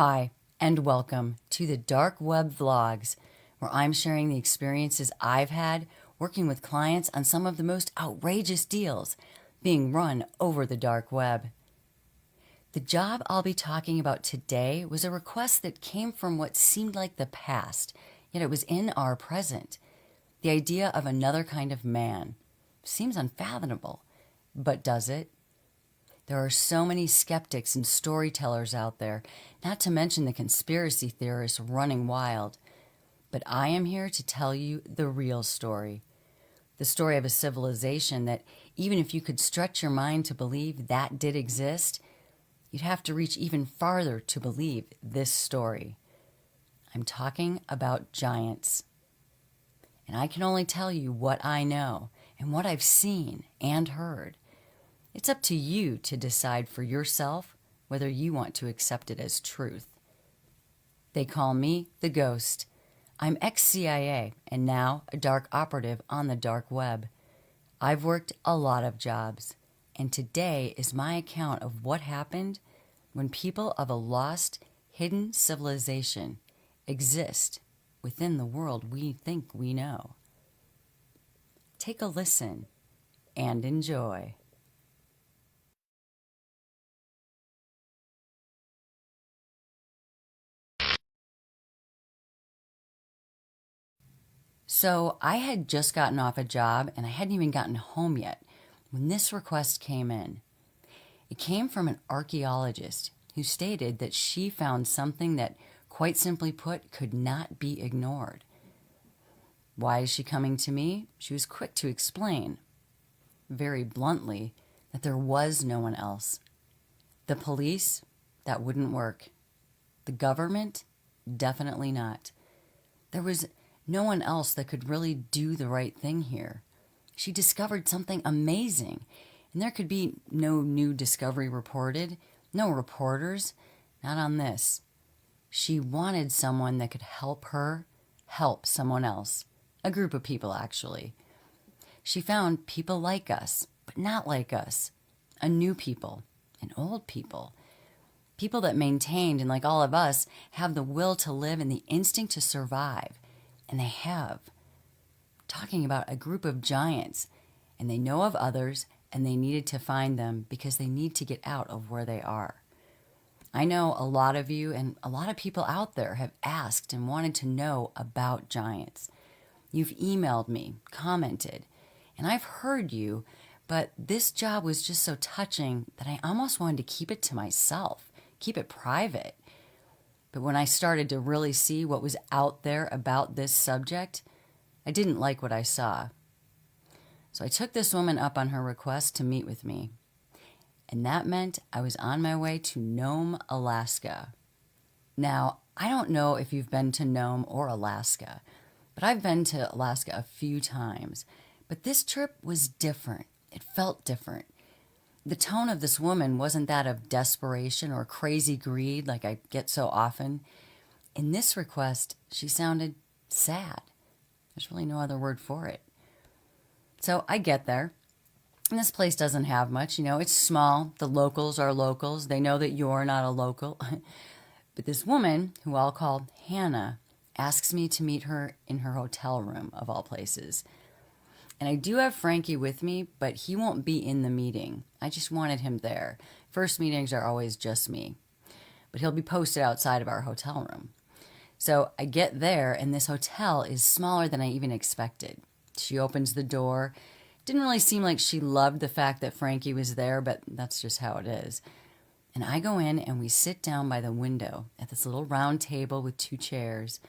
Hi, and welcome to the Dark Web Vlogs, where I'm sharing the experiences I've had working with clients on some of the most outrageous deals being run over the dark web. The job I'll be talking about today was a request that came from what seemed like the past, yet it was in our present. The idea of another kind of man seems unfathomable, but does it? There are so many skeptics and storytellers out there, not to mention the conspiracy theorists running wild. But I am here to tell you the real story. The story of a civilization that, even if you could stretch your mind to believe that did exist, you'd have to reach even farther to believe this story. I'm talking about giants. And I can only tell you what I know and what I've seen and heard. It's up to you to decide for yourself whether you want to accept it as truth. They call me the Ghost. I'm ex-CIA and now a dark operative on the dark web. I've worked a lot of jobs, and today is my account of what happened when people of a lost, hidden civilization exist within the world we think we know. Take a listen and enjoy. So I had just gotten off a job and I hadn't even gotten home yet when this request came in. It came from an archaeologist who stated that she found something that, quite simply put, could not be ignored. Why is she coming to me? She was quick to explain, very bluntly, that there was no one else. The police, that wouldn't work. The government, definitely not. There was no one else that could really do the right thing here. She discovered something amazing, and there could be no new discovery reported, no reporters, not on this. She wanted someone that could help her help someone else, a group of people actually. She found people like us, but not like us, a new people, an old people. People that maintained, and like all of us, have the will to live and the instinct to survive. And they have. Talking about a group of giants, and they know of others, and they needed to find them because they need to get out of where they are. I know a lot of you and a lot of people out there have asked and wanted to know about giants. You've emailed me, commented, and I've heard you, but this job was just so touching that I almost wanted to keep it to myself, keep it private. But when I started to really see what was out there about this subject, I didn't like what I saw. So I took this woman up on her request to meet with me. And that meant I was on my way to Nome, Alaska. Now, I don't know if you've been to Nome or Alaska, but I've been to Alaska a few times. But this trip was different. It felt different. The tone of this woman wasn't that of desperation or crazy greed like I get so often. In this request, she sounded sad. There's really no other word for it. So I get there, and this place doesn't have much. It's small. The locals are locals. They know that you're not a local. But this woman, who I'll call Hannah, asks me to meet her in her hotel room, of all places. And I do have Frankie with me, but he won't be in the meeting. I just wanted him there. First meetings are always just me. But he'll be posted outside of our hotel room. So I get there, and this hotel is smaller than I even expected. She opens the door. Didn't really seem like she loved the fact that Frankie was there, but that's just how it is. And I go in, and we sit down by the window at this little round table with 2 chairs.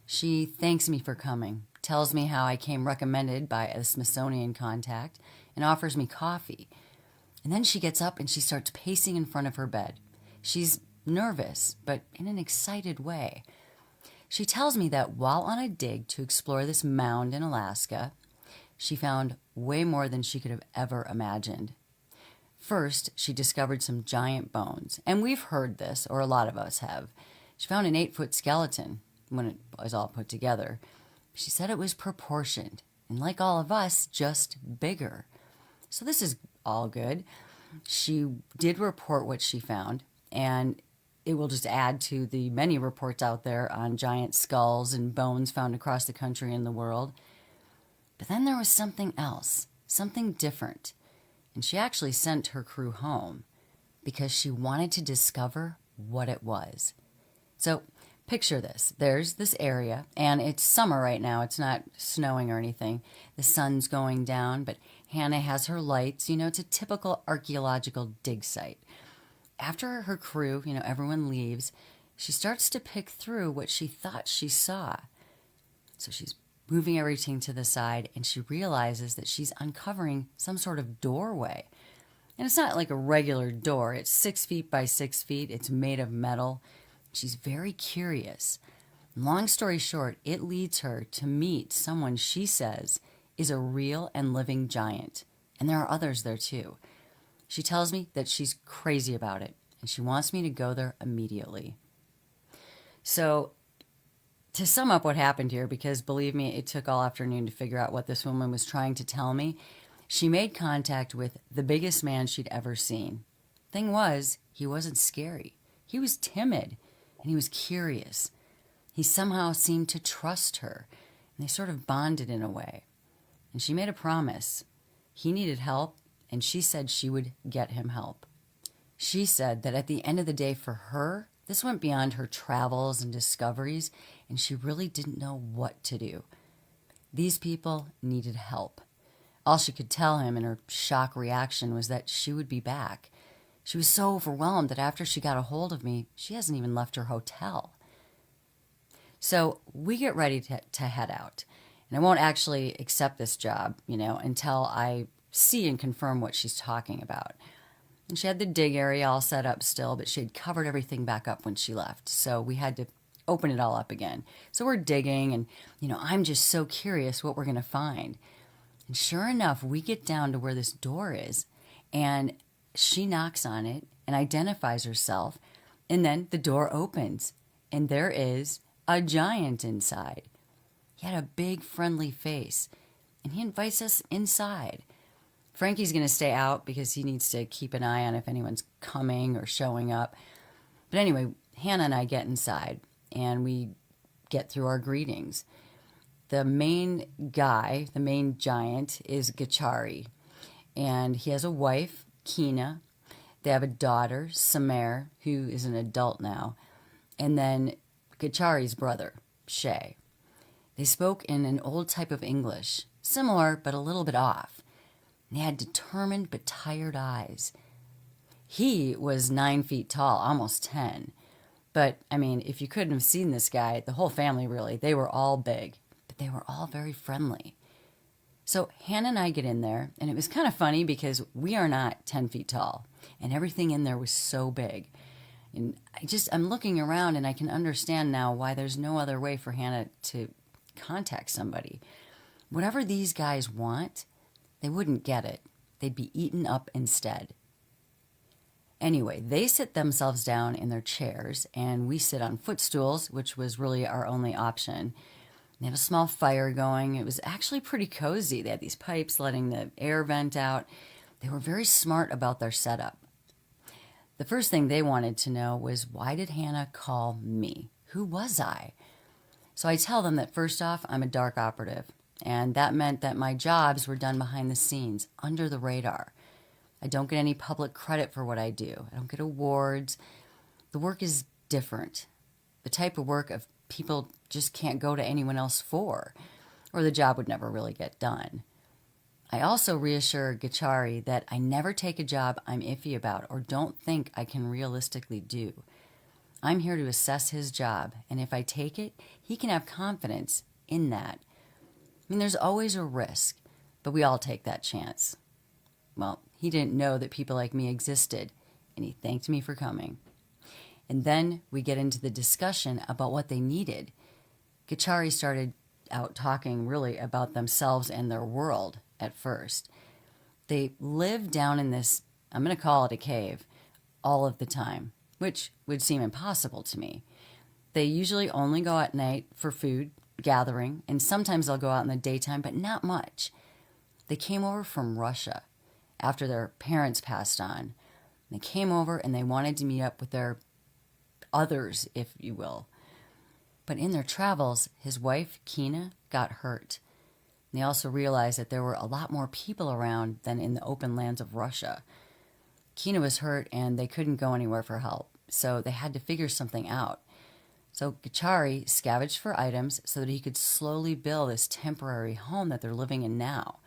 She thanks me for coming, tells me how I came recommended by a Smithsonian contact, and offers me coffee. And then she gets up and she starts pacing in front of her bed. She's nervous, but in an excited way. She tells me that while on a dig to explore this mound in Alaska, she found way more than she could have ever imagined. First, she discovered some giant bones, and we've heard this, or a lot of us have. She found an 8-foot skeleton when it was all put together. She said it was proportioned, and like all of us, just bigger. So this is all good. She did report what she found, and it will just add to the many reports out there on giant skulls and bones found across the country and the world. But then there was something else, something different. And she actually sent her crew home because she wanted to discover what it was. So picture this. There's this area, and it's summer right now. It's not snowing or anything. The sun's going down, but Hannah has her lights. It's a typical archaeological dig site. After her crew, everyone leaves, she starts to pick through what she thought she saw. So she's moving everything to the side, and she realizes that she's uncovering some sort of doorway. And it's not like a regular door. It's 6 feet by 6 feet. It's made of metal. She's very curious. Long story short, it leads her to meet someone she says is a real and living giant. And there are others there too. She tells me that she's crazy about it, and she wants me to go there immediately. So, to sum up what happened here, because believe me, it took all afternoon to figure out what this woman was trying to tell me, she made contact with the biggest man she'd ever seen. Thing was, he wasn't scary. He was timid, and he was curious. He somehow seemed to trust her, and they sort of bonded in a way. And she made a promise. He needed help, and she said she would get him help. She said that at the end of the day for her, this went beyond her travels and discoveries, and she really didn't know what to do. These people needed help. All she could tell him in her shock reaction was that she would be back. She was so overwhelmed that after she got a hold of me, she hasn't even left her hotel. So we get ready to head out. And I won't actually accept this job, until I see and confirm what she's talking about. And she had the dig area all set up still, but she had covered everything back up when she left. So we had to open it all up again. So we're digging, and, I'm just so curious what we're going to find. And sure enough, we get down to where this door is, and she knocks on it and identifies herself, and then the door opens, and there is a giant inside. He had a big, friendly face, and he invites us inside. Frankie's going to stay out because he needs to keep an eye on if anyone's coming or showing up. But anyway, Hannah and I get inside, and we get through our greetings. The main guy, the main giant, is Gachari, and he has a wife, Kina. They have a daughter, Samer, who is an adult now, and then Gachari's brother, Shay. They spoke in an old type of English, similar but a little bit off. They had determined but tired eyes. He was 9 feet tall, almost 10. But, if you couldn't have seen this guy, the whole family really, they were all big. But they were all very friendly. So Hannah and I get in there, and it was kind of funny because we are not 10 feet tall. And everything in there was so big. And I'm looking around, and I can understand now why there's no other way for Hannah to contact somebody. Whatever these guys want, they wouldn't get it. They'd be eaten up instead. Anyway, they sit themselves down in their chairs, and we sit on footstools, which was really our only option. They had a small fire going. It was actually pretty cozy. They had these pipes letting the air vent out. They were very smart about their setup. The first thing they wanted to know was, why did Hannah call me? Who was I? So I tell them that first off, I'm a dark operative. And that meant that my jobs were done behind the scenes, under the radar. I don't get any public credit for what I do. I don't get awards. The work is different. The type of work of people just can't go to anyone else for, or the job would never really get done. I also reassure Gachari that I never take a job I'm iffy about or don't think I can realistically do. I'm here to assess his job, and if I take it, he can have confidence in that. There's always a risk, but we all take that chance. Well, he didn't know that people like me existed, and he thanked me for coming. And then we get into the discussion about what they needed. Gachari started out talking really about themselves and their world at first. They live down in this, I'm going to call it a cave, all of the time, which would seem impossible to me. They usually only go at night for food, gathering, and sometimes they'll go out in the daytime, but not much. They came over from Russia after their parents passed on. They came over and they wanted to meet up with their, others, if you will. But in their travels, his wife, Kina, got hurt. And they also realized that there were a lot more people around than in the open lands of Russia. Kina was hurt and they couldn't go anywhere for help, so they had to figure something out. So Gachari scavenged for items so that he could slowly build this temporary home that they're living in now.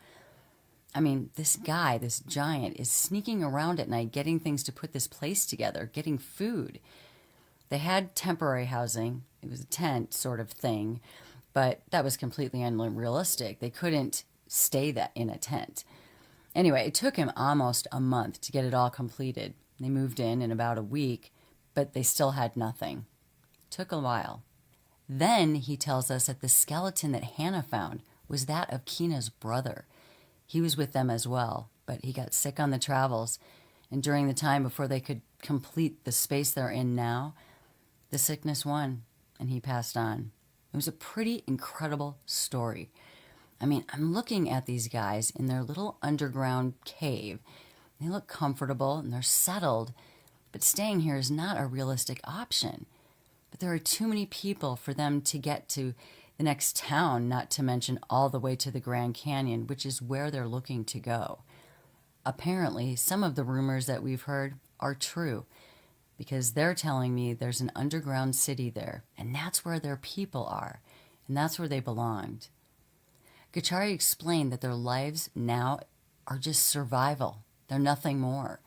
I mean, this guy, this giant, is sneaking around at night getting things to put this place together, getting food. They had temporary housing. It was a tent sort of thing, but that was completely unrealistic. They couldn't stay that in a tent. Anyway, it took him almost a month to get it all completed. They moved in about a week, but they still had nothing. It took a while. Then he tells us that the skeleton that Hannah found was that of Kina's brother. He was with them as well, but he got sick on the travels, and during the time before they could complete the space they're in now, the sickness won, and he passed on. It was a pretty incredible story. I mean, I'm looking at these guys in their little underground cave. They look comfortable and they're settled, but staying here is not a realistic option. But there are too many people for them to get to the next town, not to mention all the way to the Grand Canyon, which is where they're looking to go. Apparently, some of the rumors that we've heard are true, because they're telling me there's an underground city there, and that's where their people are, and that's where they belonged. Gachari explained that their lives now are just survival. They're nothing more.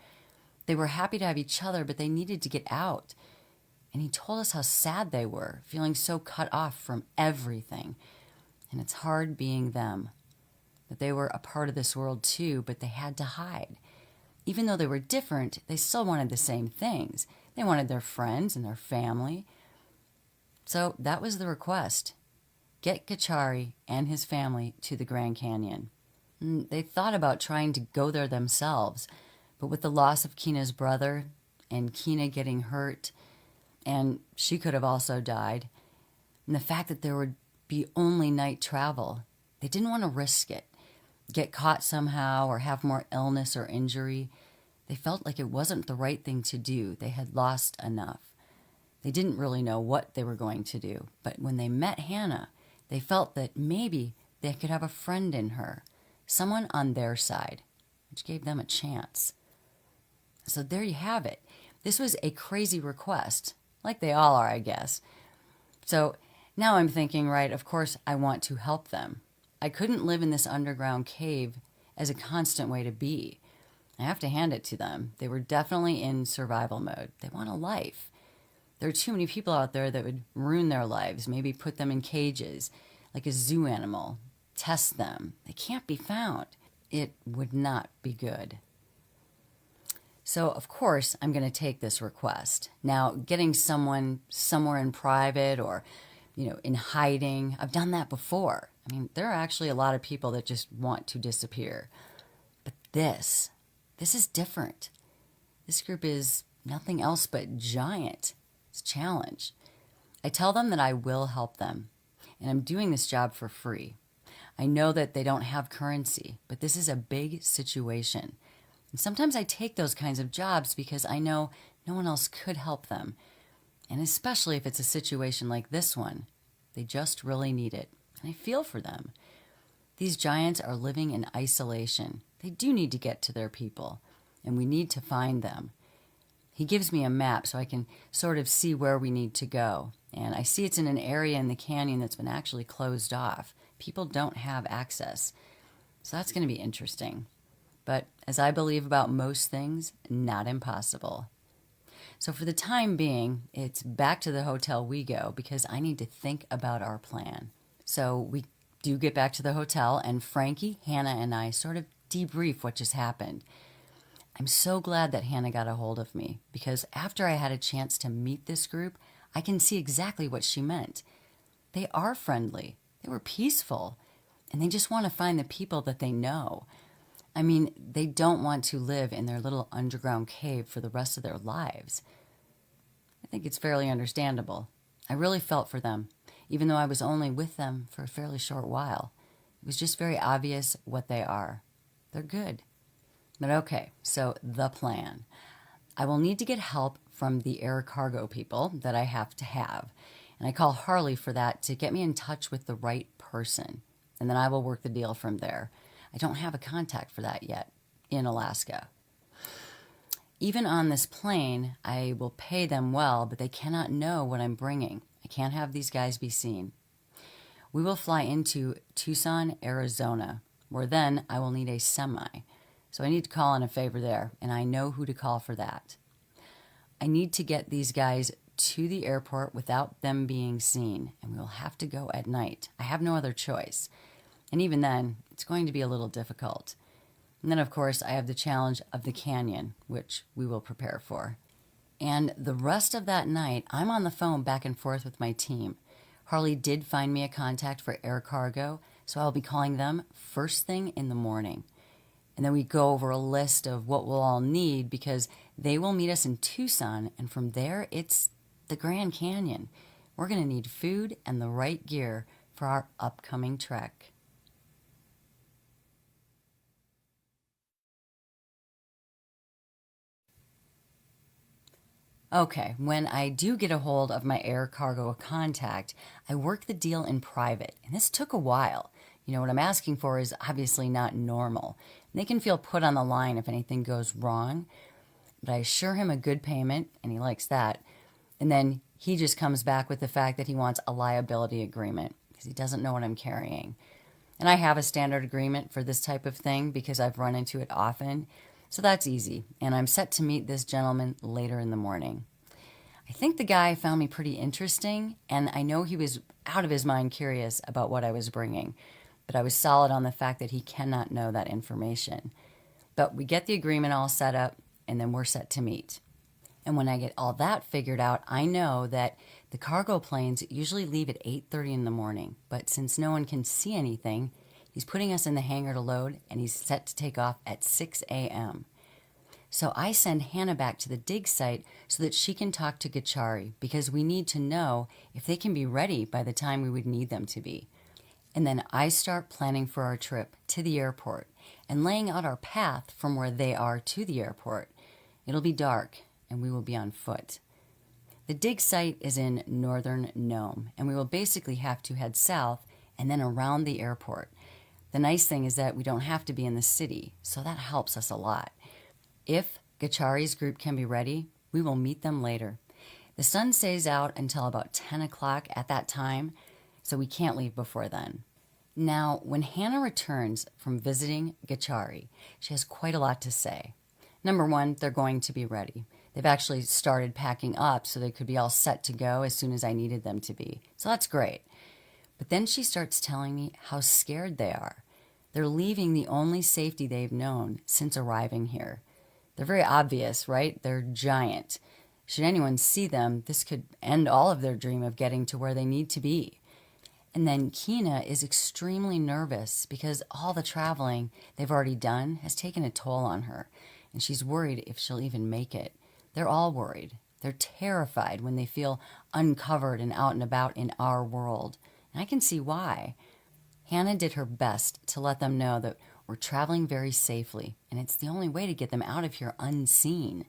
They were happy to have each other, but they needed to get out. And he told us how sad they were, feeling so cut off from everything. And it's hard being them. That they were a part of this world too, but they had to hide. Even though they were different, they still wanted the same things. They wanted their friends and their family. So that was the request. Get Gachari and his family to the Grand Canyon. They thought about trying to go there themselves, but with the loss of Kina's brother and Kina getting hurt, and she could have also died, and the fact that there would be only night travel, they didn't want to risk it, get caught somehow or have more illness or injury. They felt like it wasn't the right thing to do. They had lost enough. They didn't really know what they were going to do, but when they met Hannah, they felt that maybe they could have a friend in her, someone on their side, which gave them a chance. So there you have it. This was a crazy request, like they all are, I guess. So now I'm thinking, right, of course I want to help them. I couldn't live in this underground cave as a constant way to be. I have to hand it to them. They were definitely in survival mode. They want a life. There are too many people out there that would ruin their lives, maybe put them in cages, like a zoo animal, test them. They can't be found. It would not be good. So, of course, I'm going to take this request. Now, getting someone somewhere in private or, in hiding, I've done that before. I mean, there are actually a lot of people that just want to disappear. But this is different. This group is nothing else but giant. It's a challenge. I tell them that I will help them, and I'm doing this job for free. I know that they don't have currency, but this is a big situation. And sometimes I take those kinds of jobs because I know no one else could help them. And especially if it's a situation like this one, they just really need it. And I feel for them. These giants are living in isolation. They do need to get to their people, and we need to find them. He gives me a map so I can sort of see where we need to go. And I see it's in an area in the canyon that's been actually closed off. People don't have access. So that's going to be interesting. But as I believe about most things, not impossible. So for the time being, it's back to the hotel we go because I need to think about our plan. So we do get back to the hotel, and Frankie, Hannah, and I sort of debrief what just happened. I'm so glad that Hannah got a hold of me because after I had a chance to meet this group, I can see exactly what she meant. They are friendly, they were peaceful, and they just want to find the people that they know. I mean, they don't want to live in their little underground cave for the rest of their lives. I think it's fairly understandable. I really felt for them, even though I was only with them for a fairly short while. It was just very obvious what they are. They're good. But okay, so the plan. I will need to get help from the air cargo people that I have to have. And I call Harley for that to get me in touch with the right person. And then I will work the deal from there. I don't have a contact for that yet in Alaska. Even on this plane, I will pay them well, but they cannot know what I'm bringing. I can't have these guys be seen. We will fly into Tucson, Arizona, where then I will need a semi. So I need to call in a favor there, and I know who to call for that. I need to get these guys to the airport without them being seen, and we will have to go at night. I have no other choice. And even then, it's going to be a little difficult. And then, of course, I have the challenge of the canyon, which we will prepare for. And the rest of that night, I'm on the phone back and forth with my team. Harley did find me a contact for air cargo, so I'll be calling them first thing in the morning. And then we go over a list of what we'll all need because they will meet us in Tucson, and from there, it's the Grand Canyon. We're going to need food and the right gear for our upcoming trek. Okay, when I do get a hold of my air cargo contact, I work the deal in private, and this took a while. What I'm asking for is obviously not normal. And they can feel put on the line if anything goes wrong, but I assure him a good payment, and he likes that. And then he just comes back with the fact that he wants a liability agreement because he doesn't know what I'm carrying. And I have a standard agreement for this type of thing because I've run into it often. So that's easy, and I'm set to meet this gentleman later in the morning. I think the guy found me pretty interesting, and I know he was out of his mind curious about what I was bringing, but I was solid on the fact that he cannot know that information. But we get the agreement all set up, and then we're set to meet. And when I get all that figured out, I know that the cargo planes usually leave at 8:30 in the morning, but since no one can see anything, he's putting us in the hangar to load, and he's set to take off at 6 a.m. So I send Hannah back to the dig site so that she can talk to Gachari because we need to know if they can be ready by the time we would need them to be. And then I start planning for our trip to the airport and laying out our path from where they are to the airport. It'll be dark, and we will be on foot. The dig site is in northern Nome, and we will basically have to head south and then around the airport. The nice thing is that we don't have to be in the city, so that helps us a lot. If Gachari's group can be ready, we will meet them later. The sun stays out until about 10 o'clock at that time, so we can't leave before then. Now, when Hannah returns from visiting Gachari, she has quite a lot to say. Number one, they're going to be ready. They've actually started packing up so they could be all set to go as soon as I needed them to be. So that's great. But then she starts telling me how scared they are. They're leaving the only safety they've known since arriving here. They're very obvious, right? They're giant. Should anyone see them, this could end all of their dream of getting to where they need to be. And then Kina is extremely nervous because all the traveling they've already done has taken a toll on her. And she's worried if she'll even make it. They're all worried. They're terrified when they feel uncovered and out and about in our world. And I can see why. Hannah did her best to let them know that we're traveling very safely, and it's the only way to get them out of here unseen.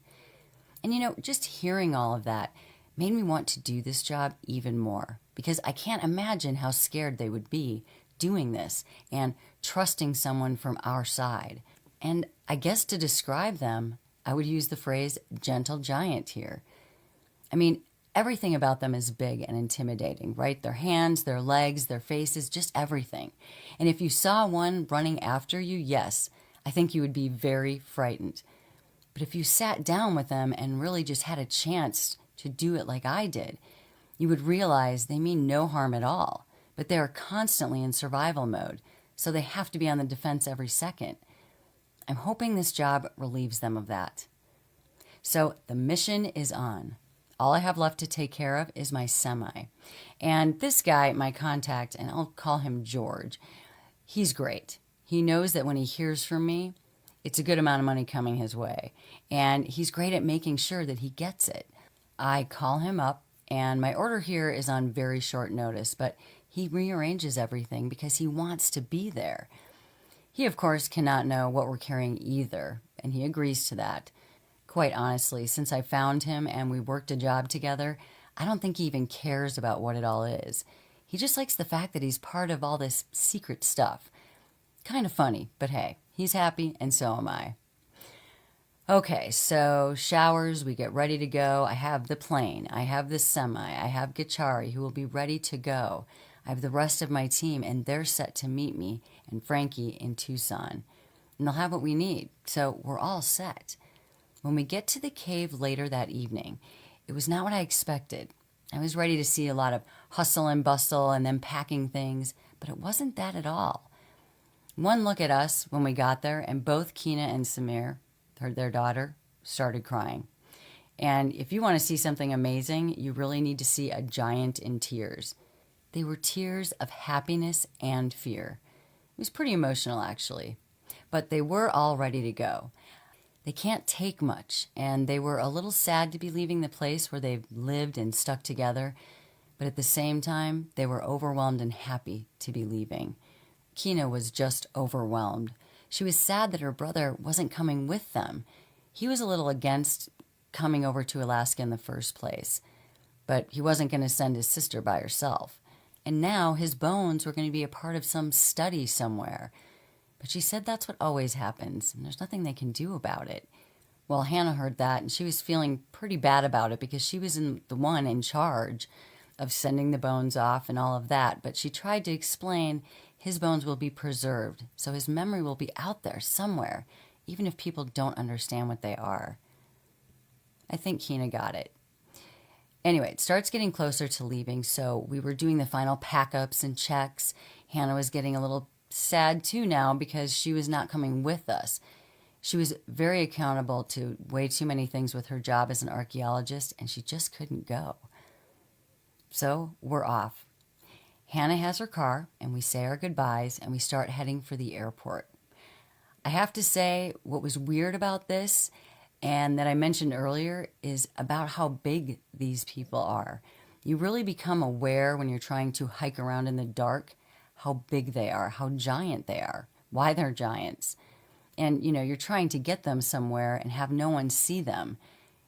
And just hearing all of that made me want to do this job even more, because I can't imagine how scared they would be doing this and trusting someone from our side. And I guess to describe them, I would use the phrase gentle giant here. I mean, everything about them is big and intimidating, right? Their hands, their legs, their faces, just everything. And if you saw one running after you, yes, I think you would be very frightened. But if you sat down with them and really just had a chance to do it like I did, you would realize they mean no harm at all, but they are constantly in survival mode, so they have to be on the defense every second. I'm hoping this job relieves them of that. So the mission is on. All I have left to take care of is my semi. And this guy, my contact, and I'll call him George, he's great. He knows that when he hears from me, it's a good amount of money coming his way. And he's great at making sure that he gets it. I call him up, and my order here is on very short notice, but he rearranges everything because he wants to be there. He, of course, cannot know what we're carrying either, and he agrees to that. Quite honestly, since I found him and we worked a job together, I don't think he even cares about what it all is. He just likes the fact that he's part of all this secret stuff. Kind of funny, but hey, he's happy and so am I. Okay, so showers, we get ready to go. I have the plane, I have the semi, I have Gachari who will be ready to go. I have the rest of my team and they're set to meet me and Frankie in Tucson. And they'll have what we need, so we're all set. When we get to the cave later that evening, it was not what I expected. I was ready to see a lot of hustle and bustle and them packing things, but it wasn't that at all. One look at us when we got there, and both Kina and Samir, their daughter, started crying. And if you want to see something amazing, you really need to see a giant in tears. They were tears of happiness and fear. It was pretty emotional, actually. But they were all ready to go. They can't take much, and they were a little sad to be leaving the place where they've lived and stuck together, but at the same time, they were overwhelmed and happy to be leaving. Kina was just overwhelmed. She was sad that her brother wasn't coming with them. He was a little against coming over to Alaska in the first place, but he wasn't going to send his sister by herself. And now his bones were going to be a part of some study somewhere. But she said that's what always happens, and there's nothing they can do about it. Well, Hannah heard that, and she was feeling pretty bad about it because she was the one in charge of sending the bones off and all of that. But she tried to explain his bones will be preserved, so his memory will be out there somewhere, even if people don't understand what they are. I think Kina got it. Anyway, it starts getting closer to leaving, so we were doing the final pack-ups and checks. Hannah was getting a little sad too now because she was not coming with us. She was very accountable to way too many things with her job as an archaeologist, and she just couldn't go. So we're off. Hannah has her car, and we say our goodbyes, and we start heading for the airport. I have to say, what was weird about this, and that I mentioned earlier, is about how big these people are. You really become aware when you're trying to hike around in the dark how big they are, how giant they are, why they're giants. And, you're trying to get them somewhere and have no one see them.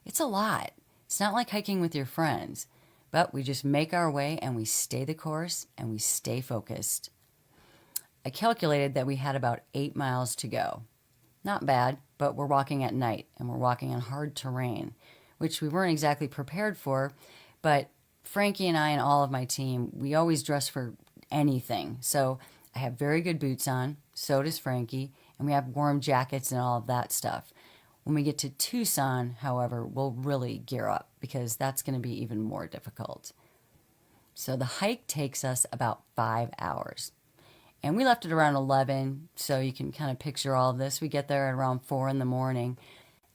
It's a lot. It's not like hiking with your friends. But we just make our way and we stay the course and we stay focused. I calculated that we had about 8 miles to go. Not bad, but we're walking at night and we're walking on hard terrain, which we weren't exactly prepared for. But Frankie and I and all of my team, we always dress for anything. So I have very good boots on, so does Frankie, and we have warm jackets and all of that stuff. When we get to Tucson, however, we'll really gear up because that's going to be even more difficult. So the hike takes us about 5 hours. And we left at around 11, so you can kind of picture all of this. We get there at around 4 in the morning.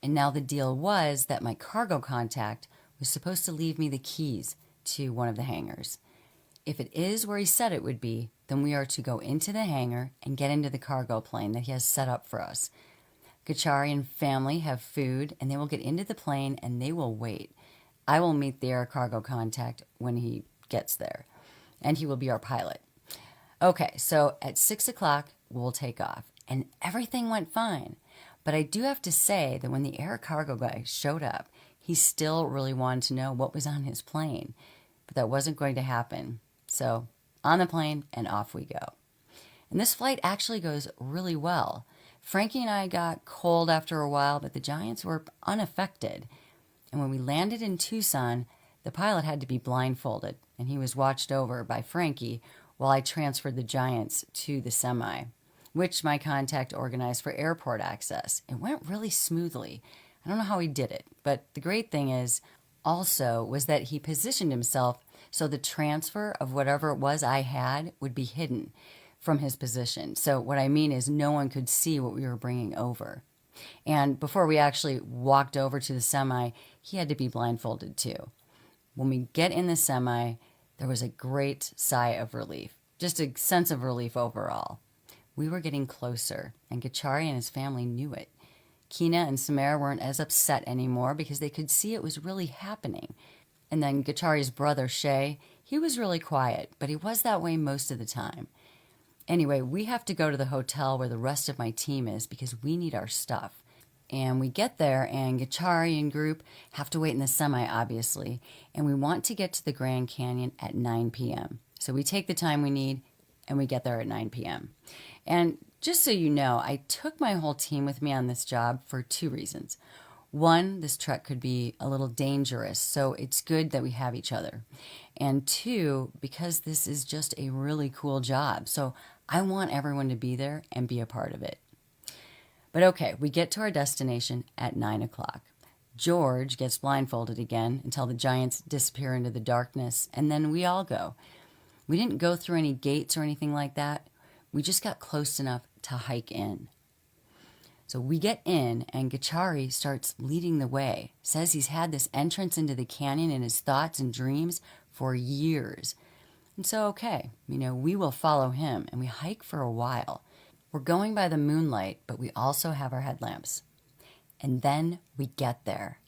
And now the deal was that my cargo contact was supposed to leave me the keys to one of the hangars. If it is where he said it would be, then we are to go into the hangar and get into the cargo plane that he has set up for us. Gachari and family have food, and they will get into the plane, and they will wait. I will meet the air cargo contact when he gets there, and he will be our pilot. Okay, so at 6 o'clock, we'll take off, and everything went fine. But I do have to say that when the air cargo guy showed up, he still really wanted to know what was on his plane. But that wasn't going to happen. So on the plane, and off we go. And this flight actually goes really well. Frankie and I got cold after a while, but the giants were unaffected. And when we landed in Tucson, the pilot had to be blindfolded, and he was watched over by Frankie while I transferred the giants to the semi, which my contact organized for airport access. It went really smoothly. I don't know how he did it, but the great thing is also was that he positioned himself so the transfer of whatever it was I had would be hidden from his position. So what I mean is no one could see what we were bringing over. And before we actually walked over to the semi, he had to be blindfolded too. When we get in the semi, there was a great sigh of relief, just a sense of relief overall. We were getting closer, and Gachari and his family knew it. Kina and Samara weren't as upset anymore because they could see it was really happening. And then Gachari's brother, Shay, he was really quiet, but he was that way most of the time. Anyway, we have to go to the hotel where the rest of my team is because we need our stuff. And we get there, and Gachari and group have to wait in the semi, obviously. And we want to get to the Grand Canyon at 9 p.m. So we take the time we need, and we get there at 9 p.m. And just so you know, I took my whole team with me on this job for two reasons. One, this trek could be a little dangerous, so it's good that we have each other. And two, because this is just a really cool job, so I want everyone to be there and be a part of it. But okay, we get to our destination at 9 o'clock. George gets blindfolded again until the giants disappear into the darkness, and then we all go. We didn't go through any gates or anything like that. We just got close enough to hike in. So we get in, and Gachari starts leading the way. Says he's had this entrance into the canyon in his thoughts and dreams for years. And so, okay, we will follow him, and we hike for a while. We're going by the moonlight, but we also have our headlamps. And then we get there.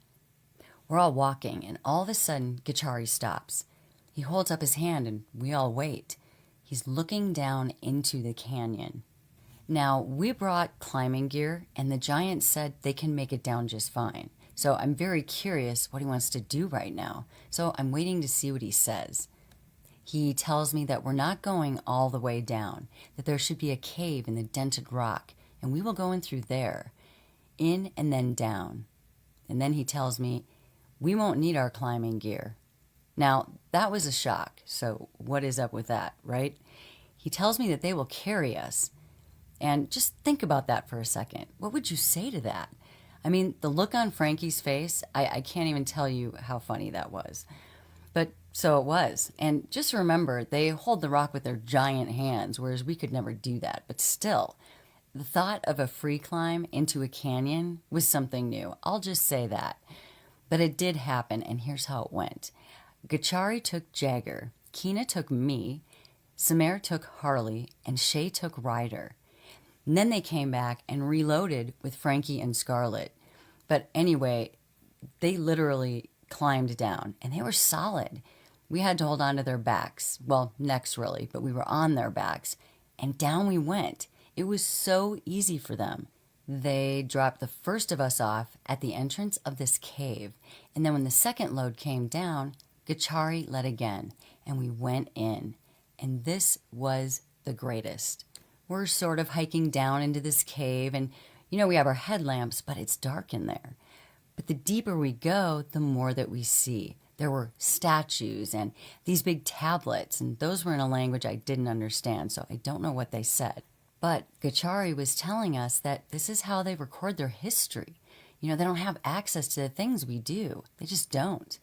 We're all walking, and all of a sudden, Gachari stops. He holds up his hand, and we all wait. He's looking down into the canyon. Now, we brought climbing gear, and the giants said they can make it down just fine. So I'm very curious what he wants to do right now. So I'm waiting to see what he says. He tells me that we're not going all the way down, that there should be a cave in the dented rock, and we will go in through there, in and then down. And then he tells me we won't need our climbing gear. Now, that was a shock, so what is up with that, right? He tells me that they will carry us. And just think about that for a second. What would you say to that? I mean, the look on Frankie's face, I can't even tell you how funny that was. But so it was. And just remember, they hold the rock with their giant hands, whereas we could never do that. But still, the thought of a free climb into a canyon was something new. I'll just say that. But it did happen, and here's how it went. Gachari took Jagger, Keena took me, Samer took Harley, and Shay took Ryder. And then they came back and reloaded with Frankie and Scarlett. But anyway, they literally climbed down, and they were solid. We had to hold on to their backs. Well, necks really, but we were on their backs. And down we went. It was so easy for them. They dropped the first of us off at the entrance of this cave. And then when the second load came down, Gachari led again, and we went in. And this was the greatest. We're sort of hiking down into this cave, and we have our headlamps, but it's dark in there. But the deeper we go, the more that we see. There were statues and these big tablets, and those were in a language I didn't understand, so I don't know what they said. But Gachari was telling us that this is how they record their history. They don't have access to the things we do. They just don't.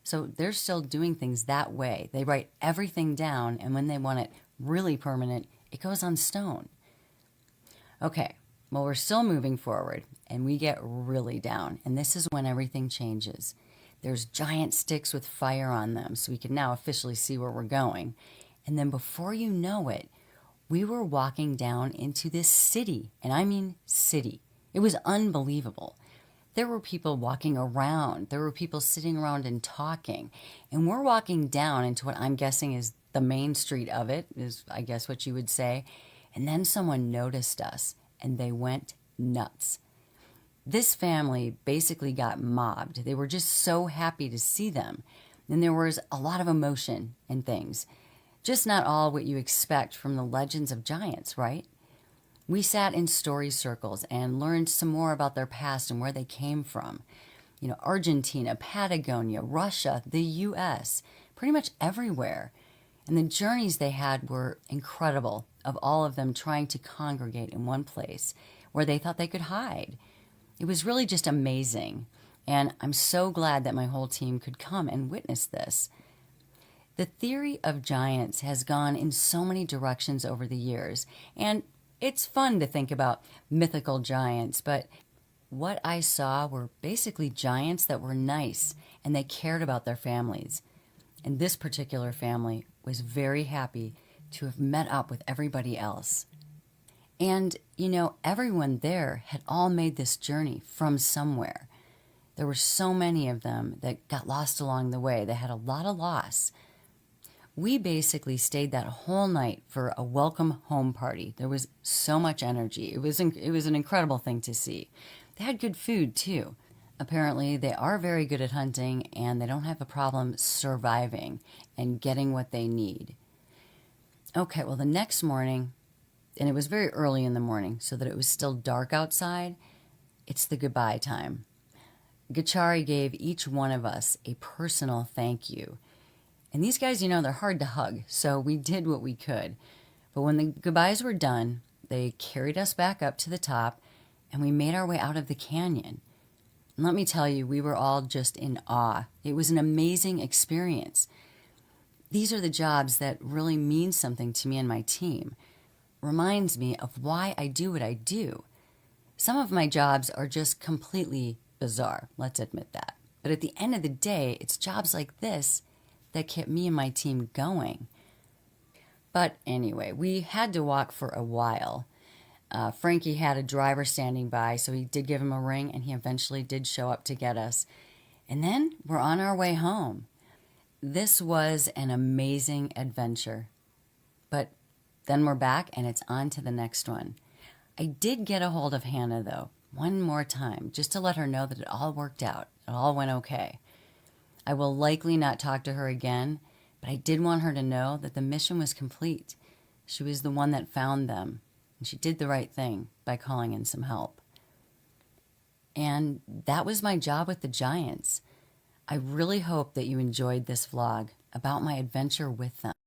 So they're still doing things that way. They write everything down, and when they want it really permanent, it goes on stone. Okay, well, we're still moving forward, and we get really down, and this is when everything changes. There's giant sticks with fire on them, so we can now officially see where we're going. And then before you know it, we were walking down into this city, and I mean city. It was unbelievable. There were people walking around. There were people sitting around and talking. And we're walking down into what I'm guessing is the main street of it, is I guess what you would say. And then someone noticed us, and they went nuts. This family basically got mobbed. They were just so happy to see them. And there was a lot of emotion and things. Just not all what you expect from the legends of giants, right? We sat in story circles and learned some more about their past and where they came from. Argentina, Patagonia, Russia, the U.S., pretty much everywhere. And the journeys they had were incredible, of all of them trying to congregate in one place where they thought they could hide. It was really just amazing. And I'm so glad that my whole team could come and witness this. The theory of giants has gone in so many directions over the years, and it's fun to think about mythical giants, but what I saw were basically giants that were nice, and they cared about their families. And this particular family was very happy to have met up with everybody else. And, everyone there had all made this journey from somewhere. There were so many of them that got lost along the way. They had a lot of loss. We basically stayed that whole night for a welcome home party. There was so much energy. It was an incredible thing to see. They had good food too. Apparently, they are very good at hunting and they don't have a problem surviving and getting what they need. Okay, well, the next morning, and it was very early in the morning so that it was still dark outside, it's the goodbye time. Gachari gave each one of us a personal thank you. And these guys, they're hard to hug, so we did what we could. But when the goodbyes were done, they carried us back up to the top and we made our way out of the canyon. And let me tell you, we were all just in awe. It was an amazing experience. These are the jobs that really mean something to me and my team. Reminds me of why I do what I do. Some of my jobs are just completely bizarre, let's admit that. But at the end of the day, it's jobs like this that kept me and my team going. But anyway, we had to walk for a while. Frankie had a driver standing by, so he did give him a ring, and he eventually did show up to get us. And then we're on our way home. This was an amazing adventure. But then we're back, and it's on to the next one. I did get a hold of Hannah, though, one more time, just to let her know that it all worked out. It all went okay. I will likely not talk to her again, but I did want her to know that the mission was complete. She was the one that found them, and she did the right thing by calling in some help. And that was my job with the Giants. I really hope that you enjoyed this vlog about my adventure with them.